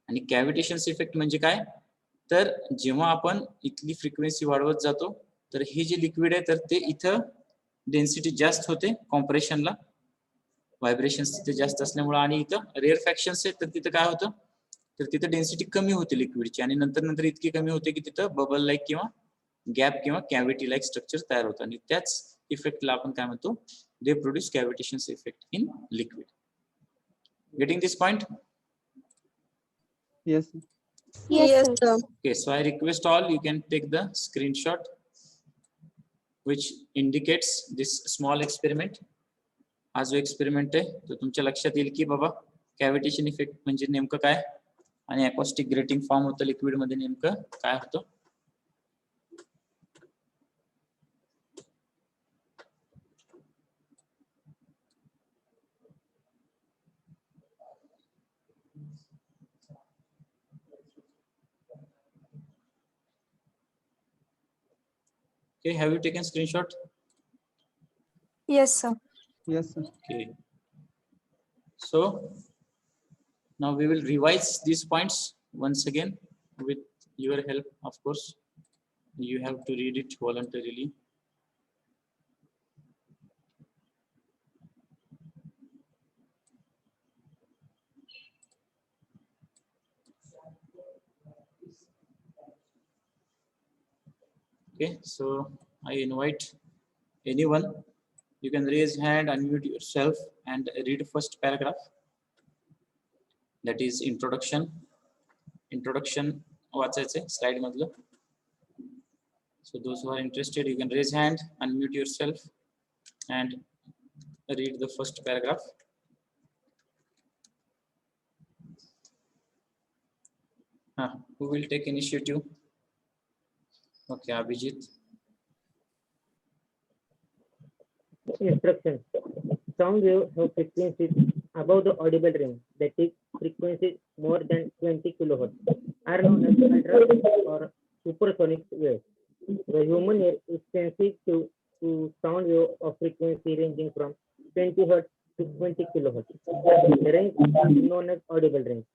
A: आणि कॅव्हिटेशन्स इफेक्ट म्हणजे काय, तर जेव्हा आपण इथली फ्रिक्वेन्सी वाढवत जातो तर हे जे लिक्विड आहे तर ते इथं डेन्सिटी जास्त होते कॉम्प्रेशनला, व्हायब्रेशन्स तिथे जास्त असल्यामुळे, आणि इथं रेअर फॅक्शन्स आहेत तर तिथं काय होतं तर तिथं डेन्सिटी कमी होते लिक्विडची, आणि नंतर इतकी कमी होते की तिथं बबल लाईक किंवा गॅप किंवा कॅव्हिटी लाईक स्ट्रक्चर तयार होतं. आणि त्याच इफेक्टला आपण काय म्हणतो, they produce cavitations effect in liquid. Getting this point?
D: Yes, sir.
C: Yes, sir.
A: Okay, so I request all you can take the screenshot which indicates this small experiment. हा जो एक्सपेरिमेंट आहे तो तुमच्या लक्षात येईल की बाबा कॅव्हिटेशन इफेक्ट म्हणजे नेमकं काय आणि अकॉस्टिक ग्रेटिंग फॉर्म होतं लिक्विड मध्ये नेमकं काय होतं. Okay, have you taken screenshot?
C: Yes, sir.
D: Yes, sir.
A: Okay. So now we will revise these points once again with your help, of course. You have to read it voluntarily. Okay, so I invite anyone, you can raise hand, unmute yourself and read first paragraph. That is introduction. Introduction वाचायचे slide मधलं. So those who are interested, you can raise hand, unmute yourself and read the first paragraph. Who will take initiative? Okay, Abhijit.
F: Instructions. Sound waves have frequencies above the audible range, that is, frequencies more than 20 kilohertz, are known as ultrasonic or supersonic waves. The human ear is sensitive to sound wave of frequency ranging from 20 hertz to 20 kilohertz. The range is known as audible range.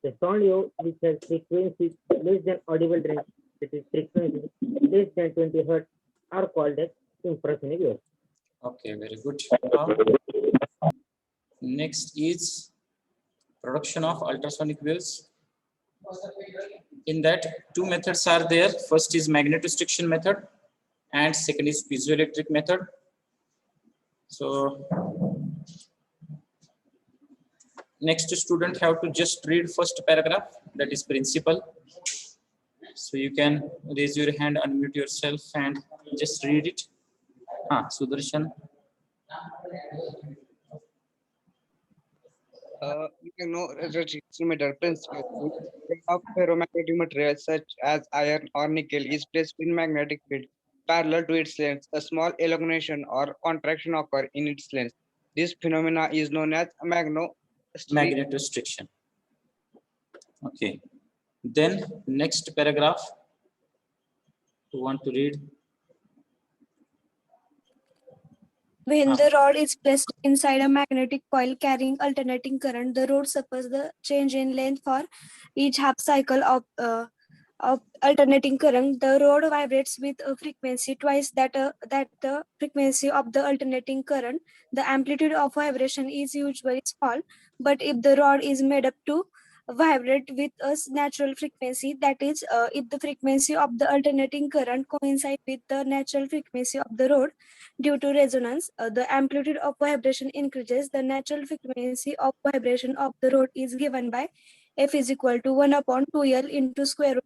F: The sound wave which has frequencies less than audible range, that is, frequencies less than 20 hertz, are called as infrasound waves.
A: Okay, very good. Next is production of ultrasonic waves. In that, two methods are there. First is magnetostriction method and second is piezoelectric method. So next student have to just read first paragraph, that is principle. So you can raise your hand, unmute yourself and just read it. Sudarshan.
G: You know, registration method principle of ferromagnetic materials such as iron or nickel is placed in magnetic field parallel to its length. A small elongation or contraction occur in its length. This phenomena is known as
A: Magnetostriction. Okay. Then next paragraph. Who want to read?
B: When the rod is placed inside a magnetic coil carrying alternating current, the rod suffers the change in length for each half cycle of alternating current. The rod vibrates with a frequency twice that the frequency of the alternating current. The amplitude of vibration is usually small, but if the rod is made up to vibrate with a natural frequency, that is, if the frequency of the alternating current coincides with the natural frequency of the rod due to resonance, the amplitude of vibration increases. The natural frequency of vibration of the rod is given by F is equal to 1/2L into square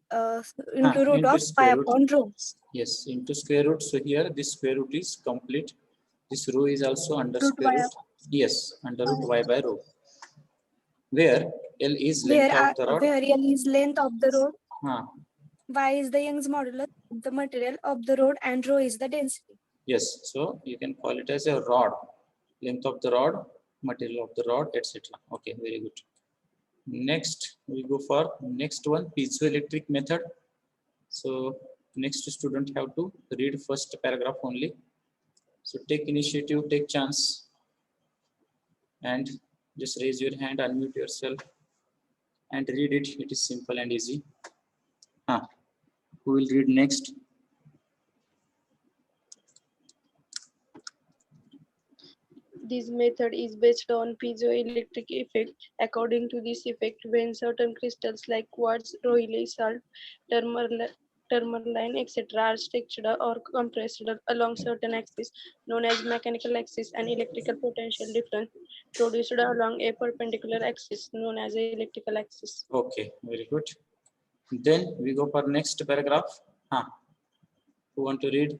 B: into root
A: into
B: of
A: square
B: pi
A: root.
B: upon rho.
A: Yes, into square root. So here this square root is complete. This rho is also under
B: Root
A: square
B: y.
A: root. Yes, under root y by rho. Where L is length of the rod.
B: where L is length of the rod,
A: Huh.
B: Y is the Young's modulus of the material of the rod, and rho is the density.
A: Yes, so you can call it as a rod, length of the rod, material of the rod, etc. Okay, very good. Next, we go for next one, piezoelectric method. So next student have to read first paragraph only. So take initiative, take chance, and just raise your hand, unmute yourself, and read it. It is simple and easy. Who will read next?
C: This method is based on piezoelectric effect. According to this effect, when certain crystals like quartz, rohilli salt, tourmaline, etc. are stretched or compressed along certain axes, known as mechanical axis, and electrical potential difference produced along a perpendicular axis, known as a electrical axis.
A: Okay, very good. Then we go for next paragraph. Who want to read?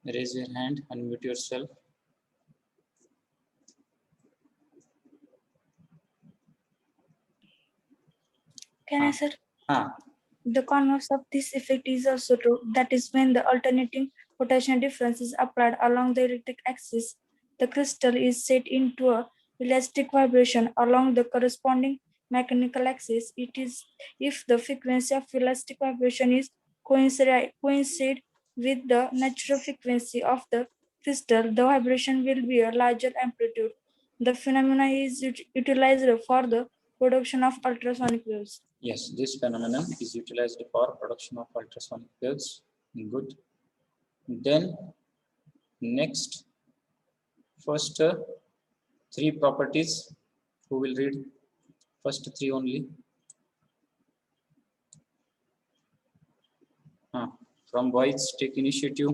A: Raise your hand, unmute yourself.
B: Can I, sir?
A: Ah,
B: The converse of this effect is also true. That is, when the alternating potential difference is applied along the electric axis, the crystal is set into a elastic vibration along the corresponding mechanical axis. It is if the frequency of elastic vibration is coincide with the natural frequency of the crystal, the vibration will be a larger amplitude. The phenomena is utilized for the production of ultrasonic waves.
A: yes, this phenomenon is utilized for production of ultrasonic waves. Good. Then next, first three properties. Who will read? First three only. From boys, take initiative.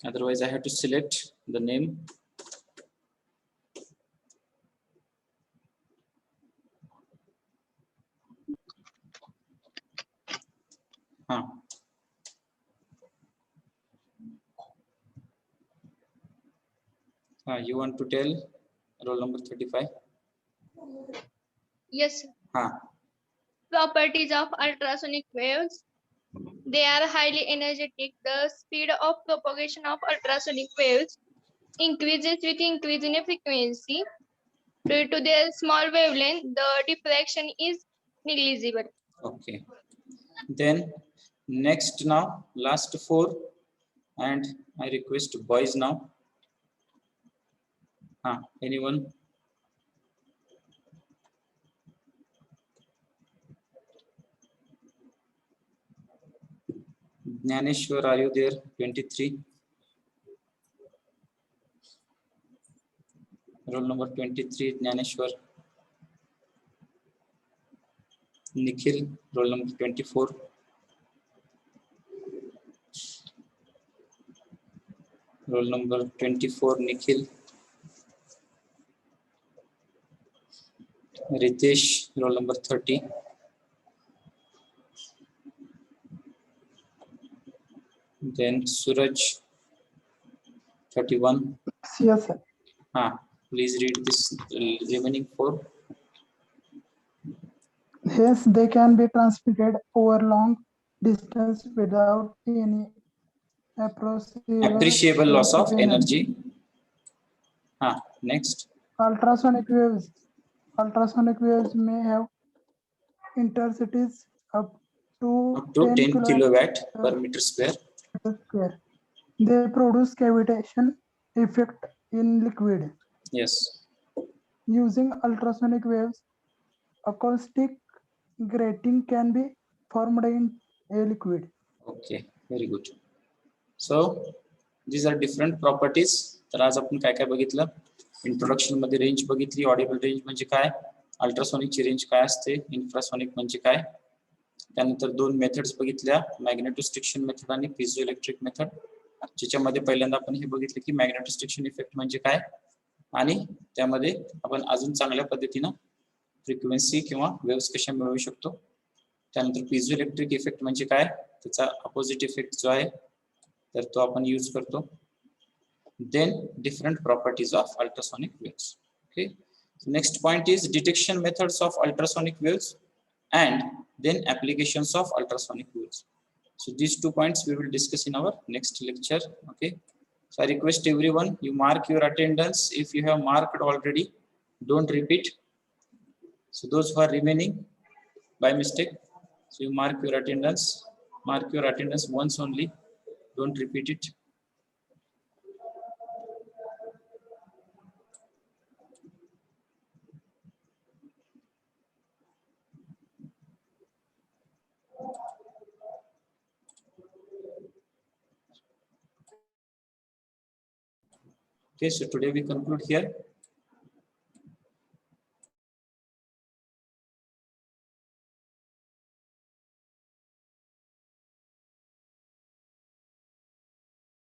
A: Otherwise, I have to select the name. You want to tell roll number 35?
H: Yes, sir.
A: Huh.
H: Properties of ultrasonic waves. They are highly energetic. The speed of propagation of ultrasonic waves increases with increase in frequency. Due to their small wavelength, the diffraction is negligible.
A: Okay. Then next now, last four, and I request boys now. Anyone? Jnaneshwar, are you there? 23. Roll number 23, Jnaneshwar. Nikhil, roll number 24. Roll number 24, Nikhil. Ritesh, roll number 30. Then Suraj, 31.
D: Yes, sir.
A: Please read this remaining four.
D: Hence, they can be transmitted over long distance without any
A: Appreciable loss of energy. Next.
D: Ultrasonic waves may have intensities up to
A: 10 kilowatt per meter square.
D: They produce cavitation effect in liquid.
A: Yes.
D: Using ultrasonic waves, acoustic grating can be formed in a liquid.
A: Okay, very good. So these are different properties. तर आज आपण काय काय बघितलं? Introduction मध्ये range बघितली, Audible range म्हणजे काय, अल्ट्रासोनिक ची रेंज काय असते, इन्फ्रासोनिक म्हणजे काय, त्यानंतर दोन मेथड्स बघितल्या, मॅग्नेटोस्ट्रिक्शन मेथड आणि पिझोइलेक्ट्रिक मेथड, ज्याच्यामध्ये पहिल्यांदा आपण हे बघितलं की मॅग्नेटोस्ट्रिक्शन इफेक्ट म्हणजे काय आणि त्यामध्ये आपण अजून चांगल्या पद्धतीनं फ्रिक्वेन्सी किंवा वेव्स कशा मिळवू शकतो. त्यानंतर पिझोइलेक्ट्रिक इफेक्ट म्हणजे काय, त्याचा अपोजिट इफेक्ट जो आहे तर तो आपण यूज करतो. then different properties of ultrasonic waves. Okay. So next point is detection methods of ultrasonic waves and then applications of ultrasonic waves. So these 2 points we will discuss in our next lecture. Okay. So I request everyone, you mark your attendance. If you have marked already, don't repeat. So those who are remaining by mistake, so you mark your attendance once only, don't repeat it. Okay, so today we conclude here.